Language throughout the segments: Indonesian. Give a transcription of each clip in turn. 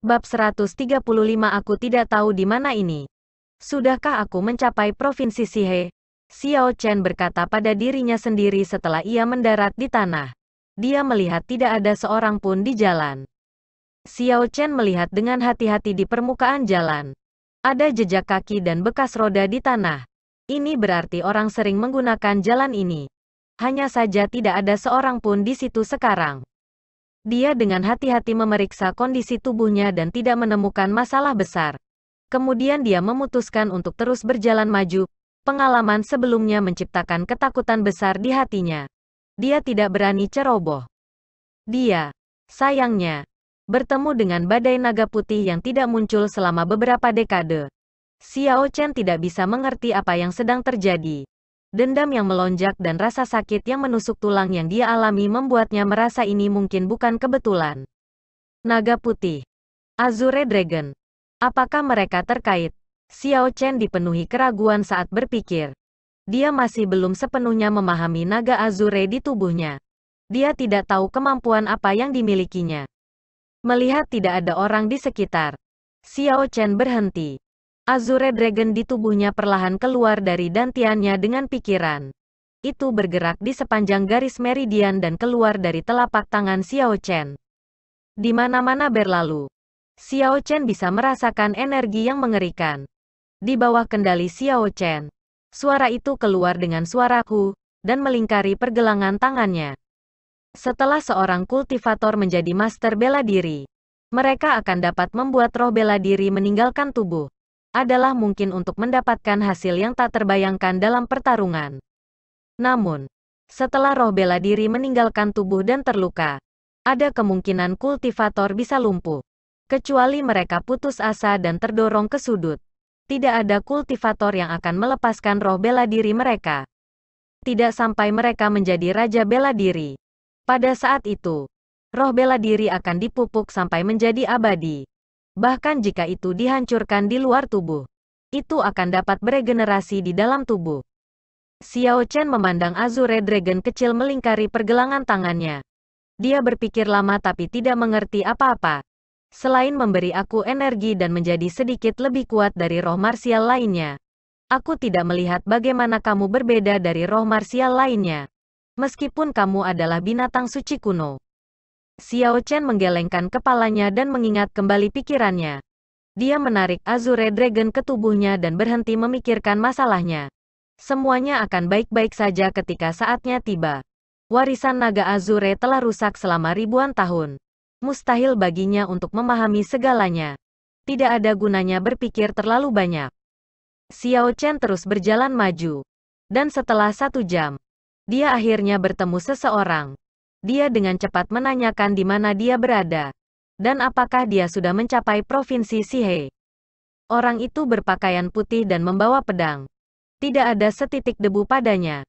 Bab 135 Aku tidak tahu di mana ini. Sudahkah aku mencapai Provinsi Sihe? Xiao Chen berkata pada dirinya sendiri setelah ia mendarat di tanah. Dia melihat tidak ada seorang pun di jalan. Xiao Chen melihat dengan hati-hati di permukaan jalan. Ada jejak kaki dan bekas roda di tanah. Ini berarti orang sering menggunakan jalan ini. Hanya saja tidak ada seorang pun di situ sekarang. Dia dengan hati-hati memeriksa kondisi tubuhnya dan tidak menemukan masalah besar. Kemudian dia memutuskan untuk terus berjalan maju. Pengalaman sebelumnya menciptakan ketakutan besar di hatinya. Dia tidak berani ceroboh. Dia, sayangnya, bertemu dengan badai naga putih yang tidak muncul selama beberapa dekade. Xiao Chen tidak bisa mengerti apa yang sedang terjadi. Dendam yang melonjak dan rasa sakit yang menusuk tulang yang dia alami membuatnya merasa ini mungkin bukan kebetulan. Naga putih. Azure Dragon. Apakah mereka terkait? Xiao Chen dipenuhi keraguan saat berpikir. Dia masih belum sepenuhnya memahami naga Azure di tubuhnya. Dia tidak tahu kemampuan apa yang dimilikinya. Melihat tidak ada orang di sekitar, Xiao Chen berhenti. Azure Dragon di tubuhnya perlahan keluar dari dantiannya dengan pikiran. Itu bergerak di sepanjang garis meridian dan keluar dari telapak tangan Xiao Chen. Di mana-mana berlalu. Xiao Chen bisa merasakan energi yang mengerikan. Di bawah kendali Xiao Chen, suara itu keluar dengan suara hu, dan melingkari pergelangan tangannya. Setelah seorang kultivator menjadi master bela diri, mereka akan dapat membuat roh bela diri meninggalkan tubuh. Adalah mungkin untuk mendapatkan hasil yang tak terbayangkan dalam pertarungan. Namun, setelah roh bela diri meninggalkan tubuh dan terluka, ada kemungkinan kultivator bisa lumpuh. Kecuali mereka putus asa dan terdorong ke sudut. Tidak ada kultivator yang akan melepaskan roh bela diri mereka. Tidak sampai mereka menjadi raja bela diri. Pada saat itu, roh bela diri akan dipupuk sampai menjadi abadi. Bahkan jika itu dihancurkan di luar tubuh, itu akan dapat beregenerasi di dalam tubuh. Xiao Chen memandang Azure Dragon kecil melingkari pergelangan tangannya. Dia berpikir lama tapi tidak mengerti apa-apa. Selain memberi aku energi dan menjadi sedikit lebih kuat dari roh marsial lainnya, aku tidak melihat bagaimana kamu berbeda dari roh marsial lainnya. Meskipun kamu adalah binatang suci kuno. Xiao Chen menggelengkan kepalanya dan mengingat kembali pikirannya. Dia menarik Azure Dragon ke tubuhnya dan berhenti memikirkan masalahnya. Semuanya akan baik-baik saja ketika saatnya tiba. Warisan naga Azure telah rusak selama ribuan tahun. Mustahil baginya untuk memahami segalanya. Tidak ada gunanya berpikir terlalu banyak. Xiao Chen terus berjalan maju. Dan setelah 1 jam, dia akhirnya bertemu seseorang. Dia dengan cepat menanyakan di mana dia berada, dan apakah dia sudah mencapai Provinsi Sihe. Orang itu berpakaian putih dan membawa pedang. Tidak ada setitik debu padanya.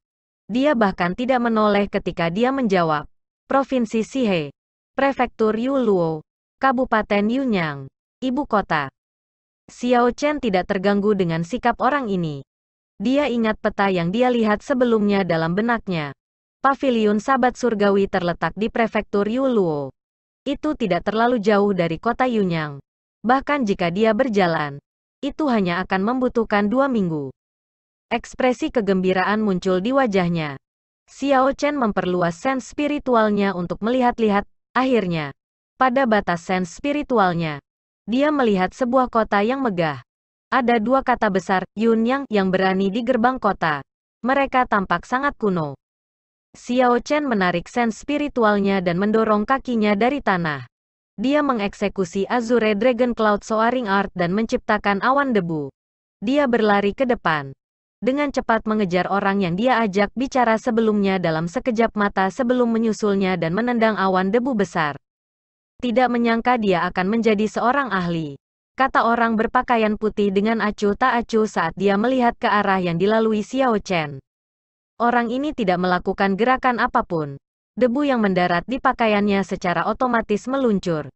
Dia bahkan tidak menoleh ketika dia menjawab. Provinsi Sihe, Prefektur Yuluo, Kabupaten Yunyang, Ibu Kota. Xiao Chen tidak terganggu dengan sikap orang ini. Dia ingat peta yang dia lihat sebelumnya dalam benaknya. Paviliun Sabat Surgawi terletak di Prefektur Yuluo. Itu tidak terlalu jauh dari kota Yunyang. Bahkan jika dia berjalan, itu hanya akan membutuhkan 2 minggu. Ekspresi kegembiraan muncul di wajahnya. Xiao Chen memperluas sense spiritualnya untuk melihat-lihat. Akhirnya, pada batas sense spiritualnya, dia melihat sebuah kota yang megah. Ada 2 kata besar, Yunyang, yang berani di gerbang kota. Mereka tampak sangat kuno. Xiao Chen menarik sense spiritualnya dan mendorong kakinya dari tanah. Dia mengeksekusi Azure Dragon Cloud Soaring Art dan menciptakan awan debu. Dia berlari ke depan. Dengan cepat mengejar orang yang dia ajak bicara sebelumnya dalam sekejap mata sebelum menyusulnya dan menendang awan debu besar. Tidak menyangka dia akan menjadi seorang ahli, kata orang berpakaian putih dengan acuh tak acuh saat dia melihat ke arah yang dilalui Xiao Chen. Orang ini tidak melakukan gerakan apapun. Debu yang mendarat di pakaiannya secara otomatis meluncur.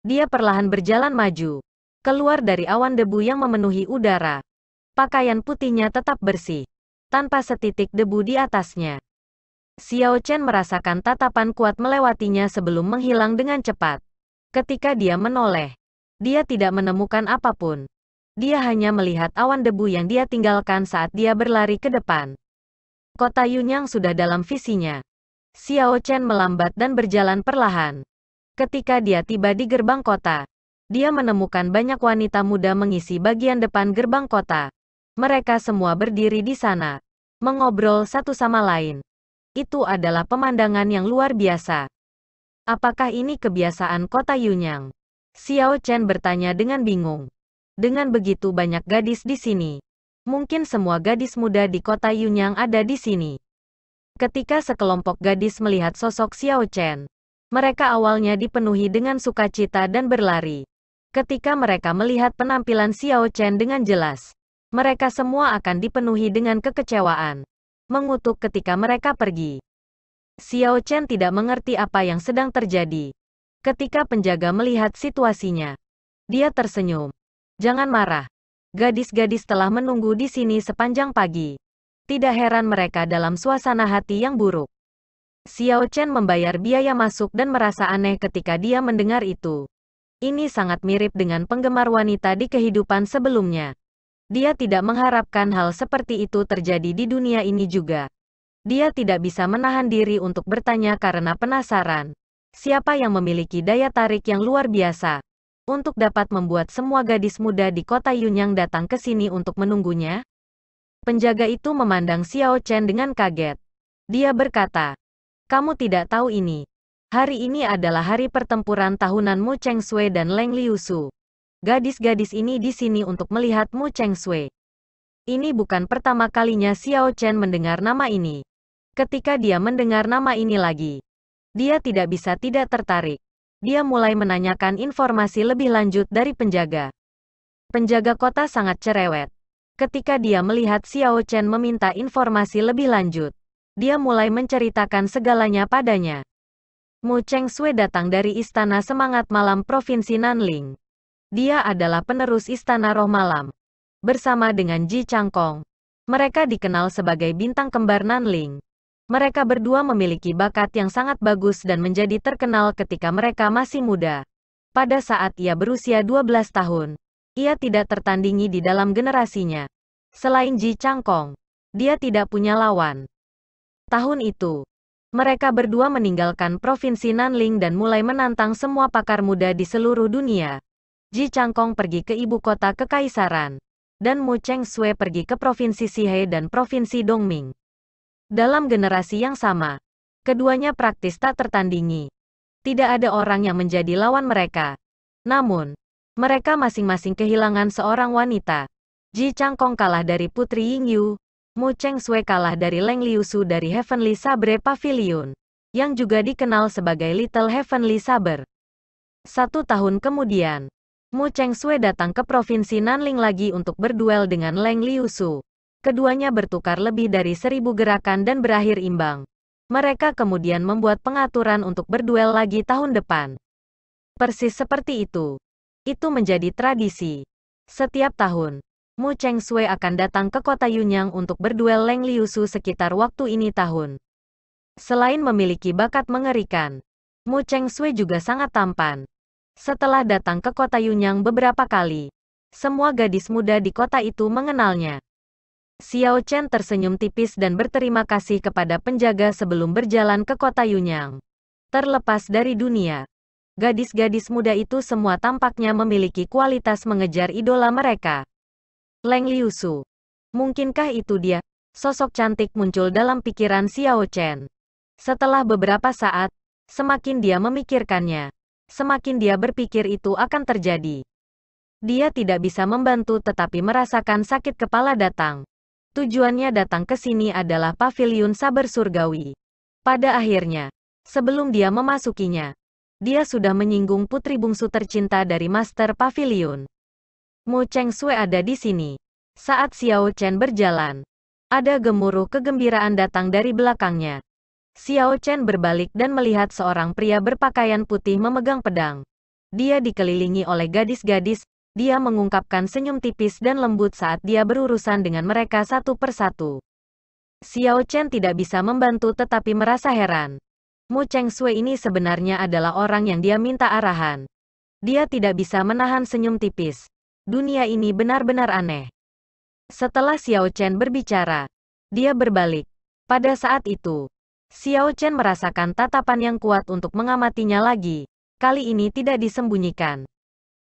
Dia perlahan berjalan maju, keluar dari awan debu yang memenuhi udara. Pakaian putihnya tetap bersih, tanpa setitik debu di atasnya. Xiao Chen merasakan tatapan kuat melewatinya sebelum menghilang dengan cepat. Ketika dia menoleh, Dia tidak menemukan apapun. Dia hanya melihat awan debu yang dia tinggalkan saat dia berlari ke depan. Kota Yunyang sudah dalam visinya. Xiao Chen melambat dan berjalan perlahan. Ketika dia tiba di gerbang kota, dia menemukan banyak wanita muda mengisi bagian depan gerbang kota. Mereka semua berdiri di sana, mengobrol satu sama lain. Itu adalah pemandangan yang luar biasa. Apakah ini kebiasaan kota Yunyang? Xiao Chen bertanya dengan bingung. Dengan begitu banyak gadis di sini, mungkin semua gadis muda di kota Yunyang ada di sini. Ketika sekelompok gadis melihat sosok Xiao Chen, mereka awalnya dipenuhi dengan sukacita dan berlari. Ketika mereka melihat penampilan Xiao Chen dengan jelas, mereka semua akan dipenuhi dengan kekecewaan, mengutuk ketika mereka pergi. Xiao Chen tidak mengerti apa yang sedang terjadi. Ketika penjaga melihat situasinya, dia tersenyum. Jangan marah. Gadis-gadis telah menunggu di sini sepanjang pagi. Tidak heran mereka dalam suasana hati yang buruk. Xiao Chen membayar biaya masuk dan merasa aneh ketika dia mendengar itu. Ini sangat mirip dengan penggemar wanita di kehidupan sebelumnya. Dia tidak mengharapkan hal seperti itu terjadi di dunia ini juga. Dia tidak bisa menahan diri untuk bertanya karena penasaran. Siapa yang memiliki daya tarik yang luar biasa untuk dapat membuat semua gadis muda di kota Yunyang datang ke sini untuk menunggunya? Penjaga itu memandang Xiao Chen dengan kaget. Dia berkata, "Kamu tidak tahu ini. Hari ini adalah hari pertempuran tahunan Mu Chengshui dan Leng Liusu. Gadis-gadis ini di sini untuk melihat Mu Chengshui." Ini bukan pertama kalinya Xiao Chen mendengar nama ini. Ketika dia mendengar nama ini lagi, dia tidak bisa tidak tertarik. Dia mulai menanyakan informasi lebih lanjut dari penjaga. Penjaga kota sangat cerewet. Ketika dia melihat Xiao Chen meminta informasi lebih lanjut, dia mulai menceritakan segalanya padanya. Mu Chengshui datang dari Istana Semangat Malam Provinsi Nanling. Dia adalah penerus Istana Roh Malam. Bersama dengan Ji Changkong, mereka dikenal sebagai bintang kembar Nanling. Mereka berdua memiliki bakat yang sangat bagus dan menjadi terkenal ketika mereka masih muda. Pada saat ia berusia 12 tahun, ia tidak tertandingi di dalam generasinya. Selain Ji Changkong, dia tidak punya lawan. Tahun itu, mereka berdua meninggalkan Provinsi Nanling dan mulai menantang semua pakar muda di seluruh dunia. Ji Changkong pergi ke ibu kota kekaisaran, dan Mu Chengshui pergi ke Provinsi Sihe dan Provinsi Dongming. Dalam generasi yang sama, keduanya praktis tak tertandingi. Tidak ada orang yang menjadi lawan mereka. Namun, mereka masing-masing kehilangan seorang wanita. Ji Changkong kalah dari Putri Yingyu. Mu Chengshui kalah dari Leng Liusu dari Heavenly Sabre Pavilion, yang juga dikenal sebagai Little Heavenly Saber. 1 tahun kemudian, Mu Chengshui datang ke Provinsi Nanling lagi untuk berduel dengan Leng Liusu. Keduanya bertukar lebih dari 1000 gerakan dan berakhir imbang. Mereka kemudian membuat pengaturan untuk berduel lagi tahun depan. Persis seperti itu. Itu menjadi tradisi. Setiap tahun, Mu Chengshui akan datang ke kota Yunyang untuk berduel Leng Liusu sekitar waktu ini tahun. Selain memiliki bakat mengerikan, Mu Chengshui juga sangat tampan. Setelah datang ke kota Yunyang beberapa kali, semua gadis muda di kota itu mengenalnya. Xiao Chen tersenyum tipis dan berterima kasih kepada penjaga sebelum berjalan ke kota Yunyang. Terlepas dari dunia, gadis-gadis muda itu semua tampaknya memiliki kualitas mengejar idola mereka. Leng Liusu. Mungkinkah itu dia? Sosok cantik muncul dalam pikiran Xiao Chen. Setelah beberapa saat, semakin dia memikirkannya, semakin dia berpikir itu akan terjadi. Dia tidak bisa membantu tetapi merasakan sakit kepala datang. Tujuannya datang ke sini adalah Paviliun Saber Surgawi. Pada akhirnya, sebelum dia memasukinya, dia sudah menyinggung putri bungsu tercinta dari Master Paviliun. Mu Chengshui ada di sini. Saat Xiao Chen berjalan, ada gemuruh kegembiraan datang dari belakangnya. Xiao Chen berbalik dan melihat seorang pria berpakaian putih memegang pedang. Dia dikelilingi oleh gadis-gadis. Dia mengungkapkan senyum tipis dan lembut saat dia berurusan dengan mereka satu persatu. Xiao Chen tidak bisa membantu tetapi merasa heran. Mu Chengshui ini sebenarnya adalah orang yang dia minta arahan. Dia tidak bisa menahan senyum tipis. Dunia ini benar-benar aneh. Setelah Xiao Chen berbicara, dia berbalik. Pada saat itu, Xiao Chen merasakan tatapan yang kuat untuk mengamatinya lagi. Kali ini tidak disembunyikan.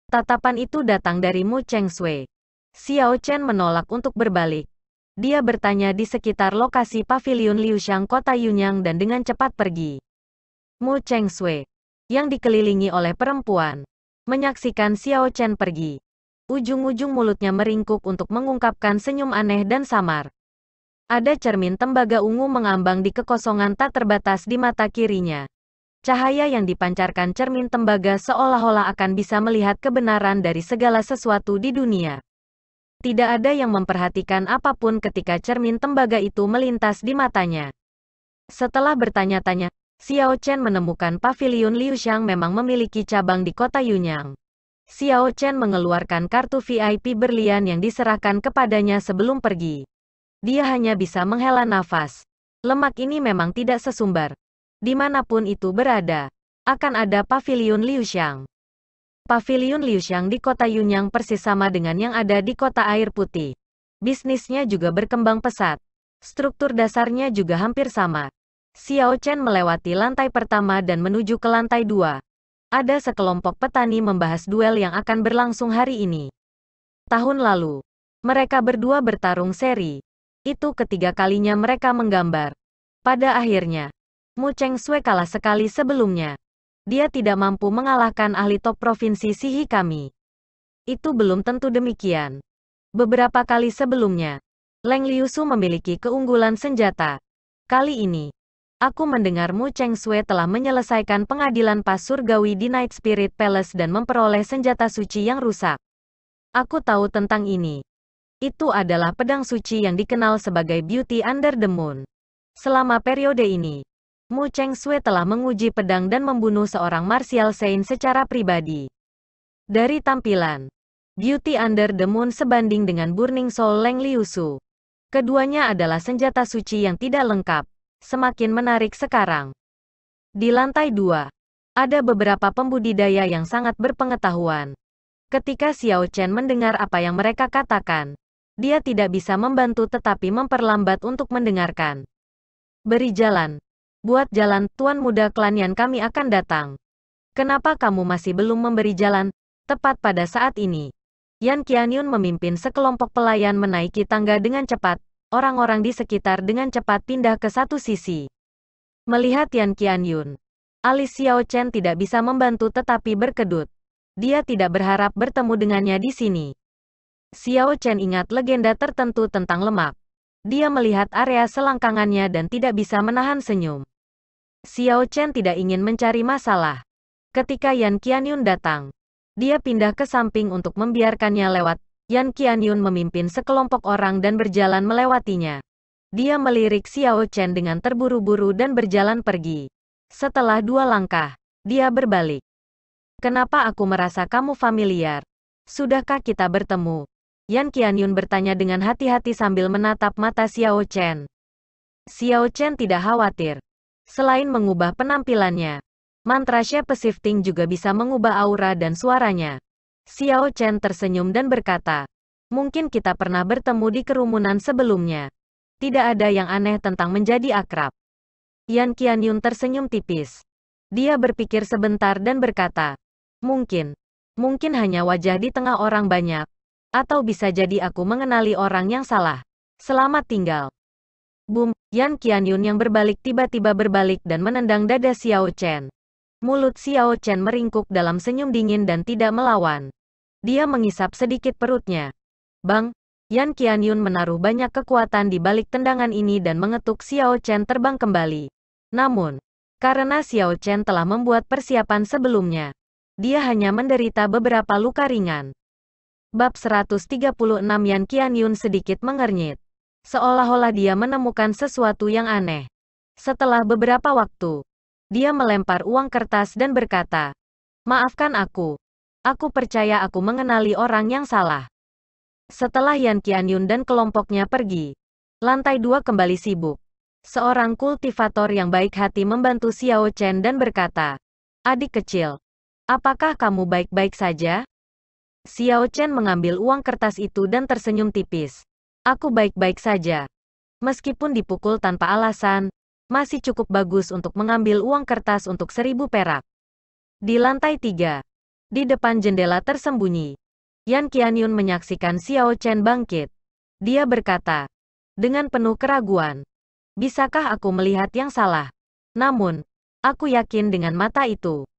Tatapan itu datang dari Mu Chengshui. Xiao Chen menolak untuk berbalik. Dia bertanya di sekitar lokasi pavilion Liuxiang kota Yunyang dan dengan cepat pergi. Mu Chengshui, yang dikelilingi oleh perempuan, menyaksikan Xiao Chen pergi. Ujung-ujung mulutnya meringkuk untuk mengungkapkan senyum aneh dan samar. Ada cermin tembaga ungu mengambang di kekosongan tak terbatas di mata kirinya. Cahaya yang dipancarkan cermin tembaga seolah-olah akan bisa melihat kebenaran dari segala sesuatu di dunia. Tidak ada yang memperhatikan apapun ketika cermin tembaga itu melintas di matanya. Setelah bertanya-tanya, Xiao Chen menemukan pavilion Liuxiang memang memiliki cabang di kota Yunyang. Xiao Chen mengeluarkan kartu VIP berlian yang diserahkan kepadanya sebelum pergi. Dia hanya bisa menghela nafas. Lemak ini memang tidak sesumbar. Dimanapun itu berada, akan ada pavilion Liuxiang. Pavilion Liuxiang di kota Yunyang persis sama dengan yang ada di kota Air Putih. Bisnisnya juga berkembang pesat. Struktur dasarnya juga hampir sama. Xiao Chen melewati lantai pertama dan menuju ke lantai 2. Ada sekelompok petani membahas duel yang akan berlangsung hari ini. Tahun lalu, mereka berdua bertarung seri. Itu ketiga kalinya mereka menggambar. Pada akhirnya, Mu Chengshui kalah sekali sebelumnya. Dia tidak mampu mengalahkan ahli top provinsi Sihi kami. Itu belum tentu demikian. Beberapa kali sebelumnya, Leng Liusu memiliki keunggulan senjata. Kali ini, aku mendengar Mu Chengshui telah menyelesaikan pengadilan pas surgawi di Night Spirit Palace dan memperoleh senjata suci yang rusak. Aku tahu tentang ini. Itu adalah pedang suci yang dikenal sebagai Beauty Under the Moon. Selama periode ini, Mu Chengshui telah menguji pedang dan membunuh seorang martial saint secara pribadi. Dari tampilan, Beauty Under the Moon sebanding dengan Burning Soul Leng Liusu. Keduanya adalah senjata suci yang tidak lengkap, semakin menarik sekarang. Di lantai 2, ada beberapa pembudidaya yang sangat berpengetahuan. Ketika Xiao Chen mendengar apa yang mereka katakan, dia tidak bisa membantu tetapi memperlambat untuk mendengarkan. Beri jalan. Buat jalan, Tuan Muda Klanian kami akan datang. Kenapa kamu masih belum memberi jalan? Tepat pada saat ini, Yan Qianyun memimpin sekelompok pelayan menaiki tangga dengan cepat. Orang-orang di sekitar dengan cepat pindah ke satu sisi. Melihat Yan Qianyun, alis Xiao Chen tidak bisa membantu tetapi berkedut. Dia tidak berharap bertemu dengannya di sini. Xiao Chen ingat legenda tertentu tentang lemak. Dia melihat area selangkangannya dan tidak bisa menahan senyum. Xiao Chen tidak ingin mencari masalah. Ketika Yan Qianyun datang, dia pindah ke samping untuk membiarkannya lewat. Yan Qianyun memimpin sekelompok orang dan berjalan melewatinya. Dia melirik Xiao Chen dengan terburu-buru dan berjalan pergi. Setelah 2 langkah, dia berbalik. Kenapa aku merasa kamu familiar? Sudahkah kita bertemu? Yan Qianyun bertanya dengan hati-hati sambil menatap mata Xiao Chen. Xiao Chen tidak khawatir. Selain mengubah penampilannya, mantra shape shifting juga bisa mengubah aura dan suaranya. Xiao Chen tersenyum dan berkata, mungkin kita pernah bertemu di kerumunan sebelumnya. Tidak ada yang aneh tentang menjadi akrab. Yan Qianyun tersenyum tipis. Dia berpikir sebentar dan berkata, mungkin hanya wajah di tengah orang banyak. Atau bisa jadi aku mengenali orang yang salah. Selamat tinggal. Boom, Yan Qianyun yang berbalik tiba-tiba berbalik dan menendang dada Xiao Chen. Mulut Xiao Chen meringkuk dalam senyum dingin dan tidak melawan. Dia mengisap sedikit perutnya. Bang, Yan Qianyun menaruh banyak kekuatan di balik tendangan ini dan mengetuk Xiao Chen terbang kembali. Namun, karena Xiao Chen telah membuat persiapan sebelumnya, dia hanya menderita beberapa luka ringan. Bab 136 Yan Qianyun sedikit mengernyit. Seolah-olah dia menemukan sesuatu yang aneh. Setelah beberapa waktu, dia melempar uang kertas dan berkata, maafkan aku. Aku percaya aku mengenali orang yang salah. Setelah Yan Qianyun dan kelompoknya pergi, lantai 2 kembali sibuk. Seorang kultivator yang baik hati membantu Xiao Chen dan berkata, adik kecil, Apakah kamu baik-baik saja? Xiao Chen mengambil uang kertas itu dan tersenyum tipis. Aku baik-baik saja. Meskipun dipukul tanpa alasan, masih cukup bagus untuk mengambil uang kertas untuk 1.000 perak. Di lantai 3, di depan jendela tersembunyi, Yan Qianyun menyaksikan Xiao Chen bangkit. Dia berkata, dengan penuh keraguan, bisakah aku melihat yang salah? Namun, aku yakin dengan mata itu.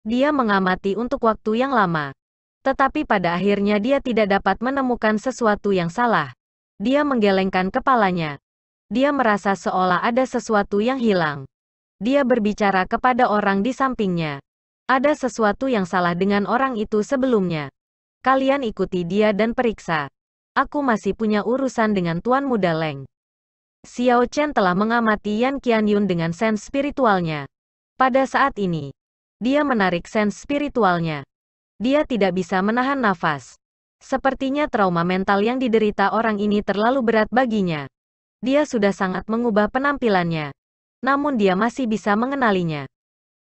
Dia mengamati untuk waktu yang lama. Tetapi pada akhirnya dia tidak dapat menemukan sesuatu yang salah. Dia menggelengkan kepalanya. Dia merasa seolah ada sesuatu yang hilang. Dia berbicara kepada orang di sampingnya. Ada sesuatu yang salah dengan orang itu sebelumnya. Kalian ikuti dia dan periksa. Aku masih punya urusan dengan Tuan Muda Leng. Xiao Chen telah mengamati Yan Qianyun dengan sense spiritualnya. Pada saat ini, dia menarik sense spiritualnya. Dia tidak bisa menahan nafas. Sepertinya trauma mental yang diderita orang ini terlalu berat baginya. Dia sudah sangat mengubah penampilannya. Namun dia masih bisa mengenalinya.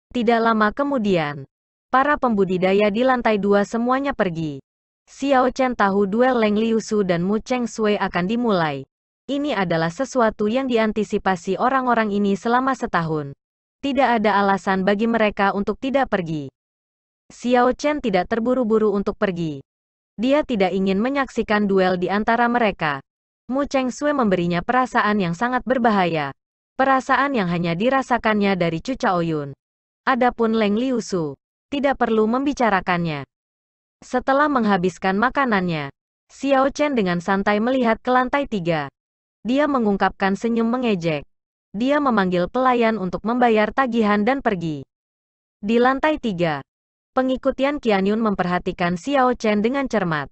Tidak lama kemudian, para pembudidaya di lantai 2 semuanya pergi. Xiao Chen tahu duel Leng Liusu dan Mu Cheng Sui akan dimulai. Ini adalah sesuatu yang diantisipasi orang-orang ini selama setahun. Tidak ada alasan bagi mereka untuk tidak pergi. Xiao Chen tidak terburu-buru untuk pergi. Dia tidak ingin menyaksikan duel di antara mereka. Mu Cheng Sui memberinya perasaan yang sangat berbahaya. Perasaan yang hanya dirasakannya dari Chu Chaoyun. Adapun Leng Liusu, tidak perlu membicarakannya. Setelah menghabiskan makanannya, Xiao Chen dengan santai melihat ke lantai 3. Dia mengungkapkan senyum mengejek. Dia memanggil pelayan untuk membayar tagihan dan pergi. Di lantai 3, pengikut Yan Qianyun memperhatikan Xiao Chen dengan cermat.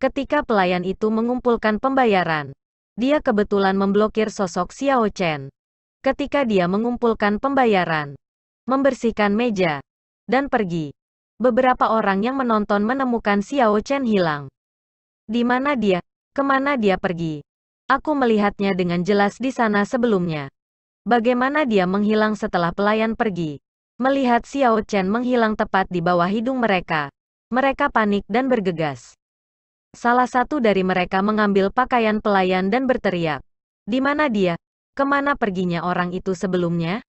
Ketika pelayan itu mengumpulkan pembayaran, dia kebetulan memblokir sosok Xiao Chen. Ketika dia mengumpulkan pembayaran, membersihkan meja, dan pergi, beberapa orang yang menonton menemukan Xiao Chen hilang. Di mana dia? Kemana dia pergi? Aku melihatnya dengan jelas di sana sebelumnya. Bagaimana dia menghilang setelah pelayan pergi? Melihat Xiao Chen menghilang tepat di bawah hidung mereka, mereka panik dan bergegas. Salah satu dari mereka mengambil pakaian pelayan dan berteriak, "Di mana dia? Kemana perginya orang itu sebelumnya?"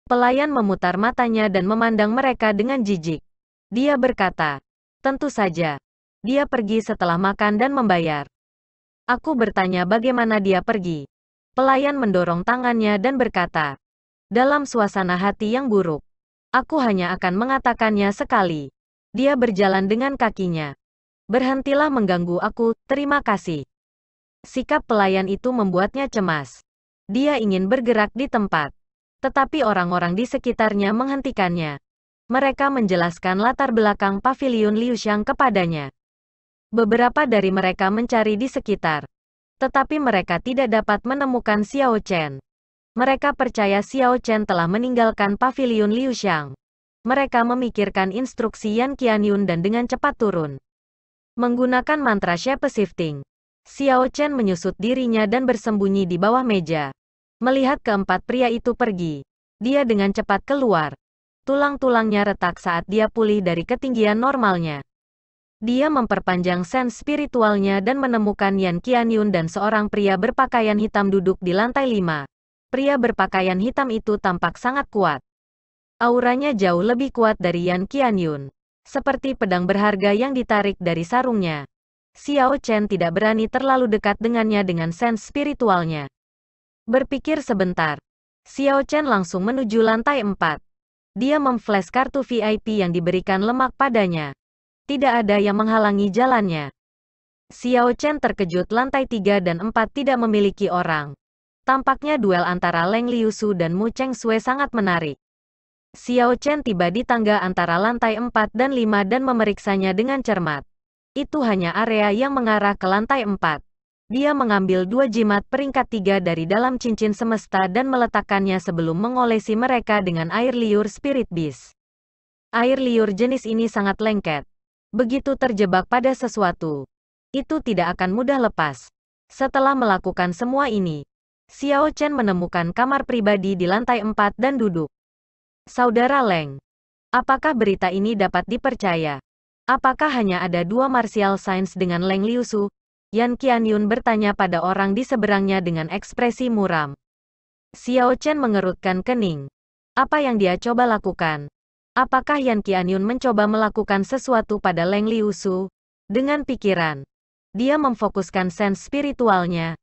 Pelayan memutar matanya dan memandang mereka dengan jijik. Dia berkata, "Tentu saja. Dia pergi setelah makan dan membayar." Aku bertanya bagaimana dia pergi. Pelayan mendorong tangannya dan berkata, dalam suasana hati yang buruk, "Aku hanya akan mengatakannya sekali. Dia berjalan dengan kakinya. Berhentilah mengganggu aku, terima kasih." Sikap pelayan itu membuatnya cemas. Dia ingin bergerak di tempat. Tetapi orang-orang di sekitarnya menghentikannya. Mereka menjelaskan latar belakang pavilion Liuxiang kepadanya. Beberapa dari mereka mencari di sekitar. Tetapi mereka tidak dapat menemukan Xiao Chen. Mereka percaya Xiao Chen telah meninggalkan pavilion Liuxiang. Mereka memikirkan instruksi Yan Qianyun dan dengan cepat turun. Menggunakan mantra shape shifting, Xiao Chen menyusut dirinya dan bersembunyi di bawah meja. Melihat keempat pria itu pergi, dia dengan cepat keluar. Tulang-tulangnya retak saat dia pulih dari ketinggian normalnya. Dia memperpanjang sense spiritualnya dan menemukan Yan Qianyun dan seorang pria berpakaian hitam duduk di lantai 5. Pria berpakaian hitam itu tampak sangat kuat. Auranya jauh lebih kuat dari Yan Qianyun. Seperti pedang berharga yang ditarik dari sarungnya. Xiao Chen tidak berani terlalu dekat dengannya dengan sense spiritualnya. Berpikir sebentar, Xiao Chen langsung menuju lantai 4. Dia memflash kartu VIP yang diberikan lemak padanya. Tidak ada yang menghalangi jalannya. Xiao Chen terkejut lantai 3 dan 4 tidak memiliki orang. Tampaknya duel antara Leng Liusu dan Mu Cheng Sui sangat menarik. Xiao Chen tiba di tangga antara lantai 4 dan 5 dan memeriksanya dengan cermat. Itu hanya area yang mengarah ke lantai 4. Dia mengambil 2 jimat peringkat 3 dari dalam cincin semesta dan meletakkannya sebelum mengolesi mereka dengan air liur Spirit Beast. Air liur jenis ini sangat lengket. Begitu terjebak pada sesuatu, itu tidak akan mudah lepas. Setelah melakukan semua ini, Xiao Chen menemukan kamar pribadi di lantai 4 dan duduk. "Saudara Leng, Apakah berita ini dapat dipercaya? Apakah hanya ada dua martial science dengan Leng Liusu? Yan Qianyun bertanya pada orang di seberangnya dengan ekspresi muram. Xiao Chen mengerutkan kening. Apa yang dia coba lakukan? Apakah Yan Qianyun mencoba melakukan sesuatu pada Leng Liusu? Dengan pikiran, dia memfokuskan sense spiritualnya.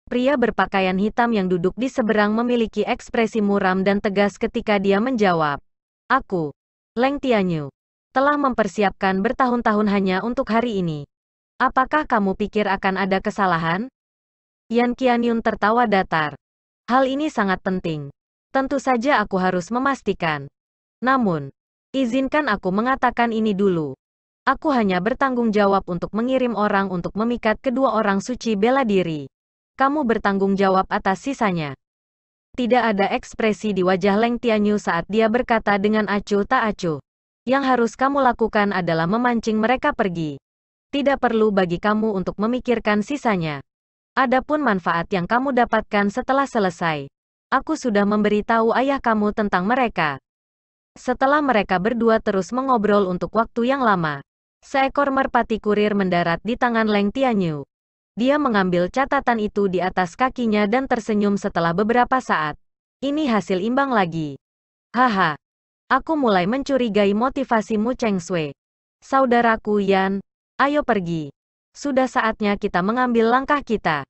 Pria berpakaian hitam yang duduk di seberang memiliki ekspresi muram dan tegas ketika dia menjawab. Aku, Leng Tianyu, telah mempersiapkan bertahun-tahun hanya untuk hari ini. Apakah kamu pikir akan ada kesalahan? Yan Qianyun tertawa datar. Hal ini sangat penting. Tentu saja aku harus memastikan. Namun, izinkan aku mengatakan ini dulu. Aku hanya bertanggung jawab untuk mengirim orang untuk memikat kedua orang suci bela diri. Kamu bertanggung jawab atas sisanya. Tidak ada ekspresi di wajah Leng Tianyu saat dia berkata dengan acuh tak acuh. Yang harus kamu lakukan adalah memancing mereka pergi. Tidak perlu bagi kamu untuk memikirkan sisanya. Adapun manfaat yang kamu dapatkan setelah selesai. Aku sudah memberitahu ayah kamu tentang mereka. Setelah mereka berdua terus mengobrol untuk waktu yang lama, seekor merpati kurir mendarat di tangan Leng Tianyu. Dia mengambil catatan itu di atas kakinya dan tersenyum setelah beberapa saat. Ini hasil imbang lagi. Haha. Aku mulai mencurigai motivasimu Cheng Sui. Saudaraku Yan, ayo pergi. Sudah saatnya kita mengambil langkah kita.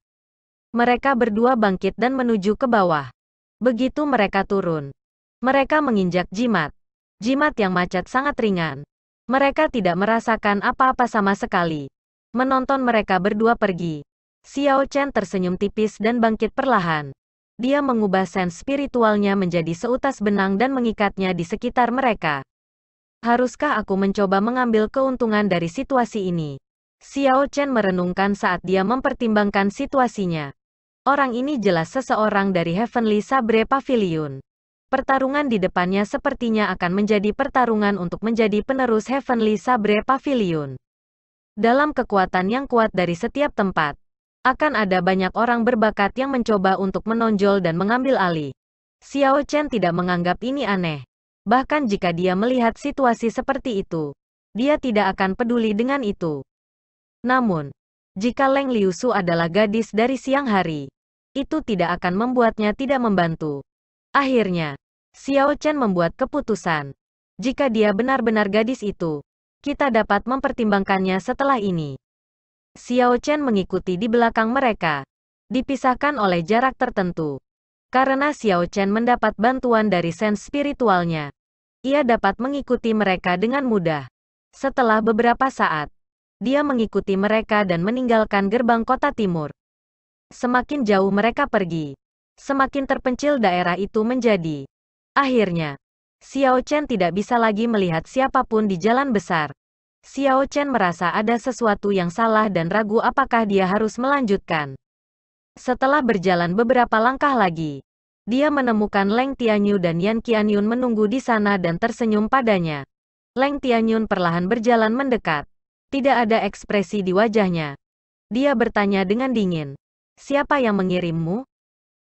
Mereka berdua bangkit dan menuju ke bawah. Begitu mereka turun, mereka menginjak jimat. Jimat yang macet sangat ringan. Mereka tidak merasakan apa-apa sama sekali. Menonton mereka berdua pergi, Xiao Chen tersenyum tipis dan bangkit perlahan. Dia mengubah sense spiritualnya menjadi seutas benang dan mengikatnya di sekitar mereka. Haruskah aku mencoba mengambil keuntungan dari situasi ini? Xiao Chen merenungkan saat dia mempertimbangkan situasinya. Orang ini jelas seseorang dari Heavenly Sabre Pavilion. Pertarungan di depannya sepertinya akan menjadi pertarungan untuk menjadi penerus Heavenly Sabre Pavilion. Dalam kekuatan yang kuat dari setiap tempat, akan ada banyak orang berbakat yang mencoba untuk menonjol dan mengambil alih. Xiao Chen tidak menganggap ini aneh. Bahkan jika dia melihat situasi seperti itu, dia tidak akan peduli dengan itu. Namun, jika Leng Liusu adalah gadis dari siang hari, itu tidak akan membuatnya tidak membantu. Akhirnya, Xiao Chen membuat keputusan. Jika dia benar-benar gadis itu, kita dapat mempertimbangkannya setelah ini. Xiao Chen mengikuti di belakang mereka, dipisahkan oleh jarak tertentu. Karena Xiao Chen mendapat bantuan dari sense spiritualnya, ia dapat mengikuti mereka dengan mudah. Setelah beberapa saat, dia mengikuti mereka dan meninggalkan gerbang kota timur. Semakin jauh mereka pergi, semakin terpencil daerah itu menjadi. Akhirnya, Xiao Chen tidak bisa lagi melihat siapapun di jalan besar. Xiao Chen merasa ada sesuatu yang salah dan ragu apakah dia harus melanjutkan. Setelah berjalan beberapa langkah lagi, dia menemukan Leng Tianyu dan Yan Qianyun menunggu di sana dan tersenyum padanya. Leng Tianyun perlahan berjalan mendekat. Tidak ada ekspresi di wajahnya. Dia bertanya dengan dingin. Siapa yang mengirimmu?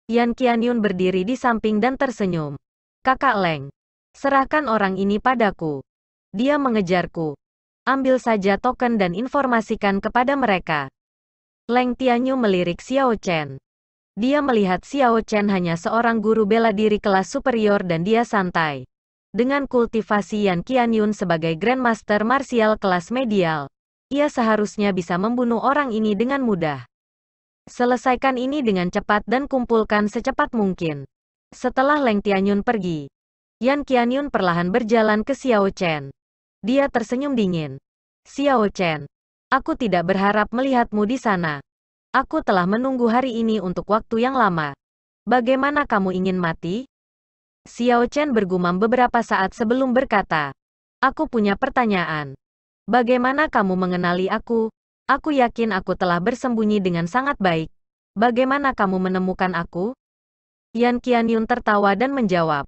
Yan Qianyun berdiri di samping dan tersenyum. Kakak Leng, serahkan orang ini padaku. Dia mengejarku. Ambil saja token dan informasikan kepada mereka. Leng Tianyu melirik Xiao Chen. Dia melihat Xiao Chen hanya seorang guru bela diri kelas superior dan dia santai. Dengan kultivasi Yan Qianyun sebagai Grandmaster Martial kelas medial, ia seharusnya bisa membunuh orang ini dengan mudah. Selesaikan ini dengan cepat dan kumpulkan secepat mungkin. Setelah Leng Tianyun pergi, Yan Qianyun perlahan berjalan ke Xiao Chen. Dia tersenyum dingin. Xiao Chen, aku tidak berharap melihatmu di sana. Aku telah menunggu hari ini untuk waktu yang lama. Bagaimana kamu ingin mati? Xiao Chen bergumam beberapa saat sebelum berkata, aku punya pertanyaan. Bagaimana kamu mengenali aku? Aku yakin aku telah bersembunyi dengan sangat baik. Bagaimana kamu menemukan aku? Yan Qianyun tertawa dan menjawab.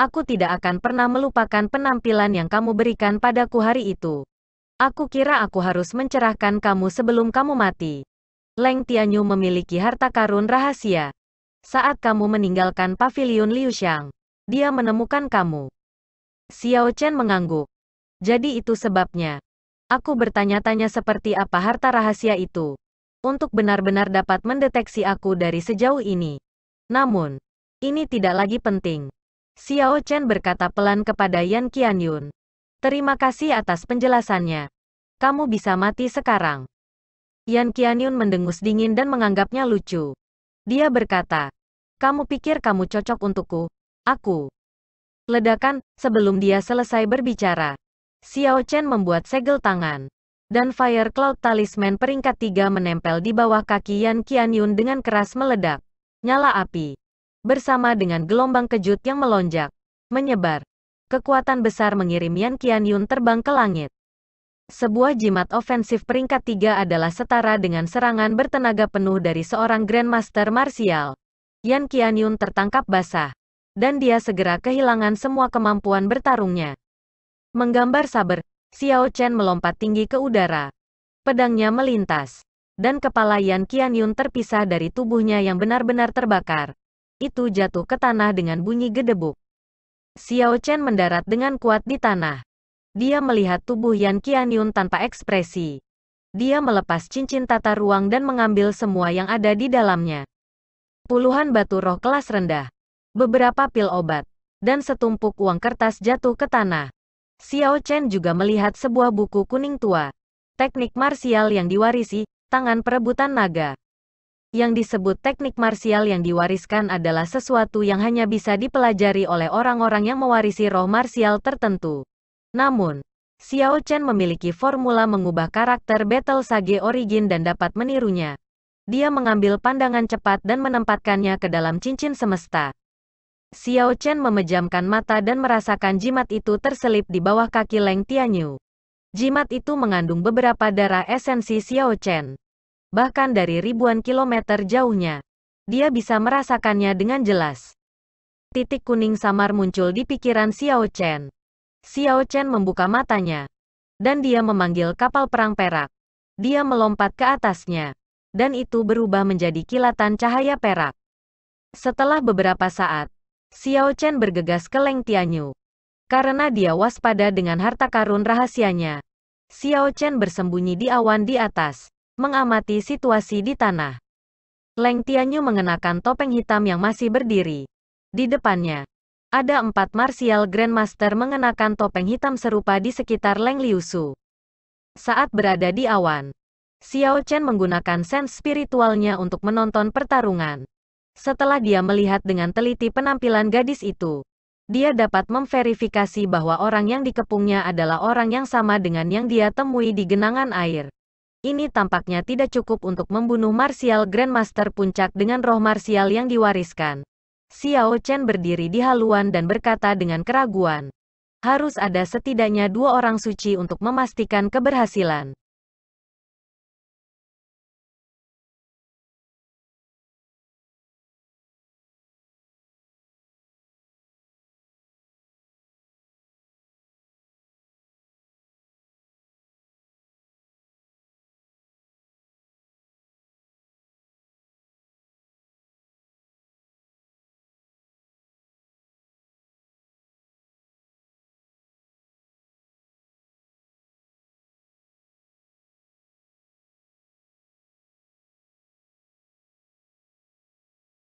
Aku tidak akan pernah melupakan penampilan yang kamu berikan padaku hari itu. Aku kira aku harus mencerahkan kamu sebelum kamu mati. Leng Tianyu memiliki harta karun rahasia. Saat kamu meninggalkan pavilion Liuxiang, dia menemukan kamu. Xiao Chen mengangguk. Jadi itu sebabnya. Aku bertanya-tanya seperti apa harta rahasia itu. Untuk benar-benar dapat mendeteksi aku dari sejauh ini. Namun, ini tidak lagi penting. Xiao Chen berkata pelan kepada Yan Qianyun. Terima kasih atas penjelasannya. Kamu bisa mati sekarang. Yan Qianyun mendengus dingin dan menganggapnya lucu. Dia berkata, kamu pikir kamu cocok untukku? Aku. Ledakan, sebelum dia selesai berbicara. Xiao Chen membuat segel tangan. Dan Fire Cloud Talisman peringkat 3 menempel di bawah kaki Yan Qianyun dengan keras meledak. Nyala api. Bersama dengan gelombang kejut yang melonjak. Menyebar. Kekuatan besar mengirim Yan Qianyun terbang ke langit. Sebuah jimat ofensif peringkat 3 adalah setara dengan serangan bertenaga penuh dari seorang Grandmaster martial. Yan Qianyun tertangkap basah. Dan dia segera kehilangan semua kemampuan bertarungnya. Menggambar saber, Xiao Chen melompat tinggi ke udara. Pedangnya melintas. Dan kepala Yan Qianyun terpisah dari tubuhnya yang benar-benar terbakar. Itu jatuh ke tanah dengan bunyi gedebuk. Xiao Chen mendarat dengan kuat di tanah. Dia melihat tubuh Yan Qianyun tanpa ekspresi. Dia melepas cincin tata ruang dan mengambil semua yang ada di dalamnya. Puluhan batu roh kelas rendah. Beberapa pil obat. Dan setumpuk uang kertas jatuh ke tanah. Xiao Chen juga melihat sebuah buku kuning tua. Teknik marsial yang diwarisi, tangan perebutan naga. Yang disebut teknik marsial yang diwariskan adalah sesuatu yang hanya bisa dipelajari oleh orang-orang yang mewarisi roh marsial tertentu. Namun, Xiao Chen memiliki formula mengubah karakter Battle Sage Origin dan dapat menirunya. Dia mengambil pandangan cepat dan menempatkannya ke dalam cincin semesta. Xiao Chen memejamkan mata dan merasakan jimat itu terselip di bawah kaki Leng Tianyu. Jimat itu mengandung beberapa darah esensi Xiao Chen. Bahkan dari ribuan kilometer jauhnya. Dia bisa merasakannya dengan jelas. Titik kuning samar muncul di pikiran Xiao Chen. Xiao Chen membuka matanya. Dan dia memanggil kapal perang perak. Dia melompat ke atasnya. Dan itu berubah menjadi kilatan cahaya perak. Setelah beberapa saat, Xiao Chen bergegas ke Leng Tianyu. Karena dia waspada dengan harta karun rahasianya. Xiao Chen bersembunyi di awan di atas. Mengamati situasi di tanah. Leng Tianyu mengenakan topeng hitam yang masih berdiri. Di depannya, ada 4 martial grandmaster mengenakan topeng hitam serupa di sekitar Leng Liusu. Saat berada di awan, Xiao Chen menggunakan sense spiritualnya untuk menonton pertarungan. Setelah dia melihat dengan teliti penampilan gadis itu, dia dapat memverifikasi bahwa orang yang dikepungnya adalah orang yang sama dengan yang dia temui di genangan air. Ini tampaknya tidak cukup untuk membunuh martial grandmaster puncak dengan roh martial yang diwariskan. Xiao Chen berdiri di haluan dan berkata dengan keraguan. Harus ada setidaknya 2 orang suci untuk memastikan keberhasilan.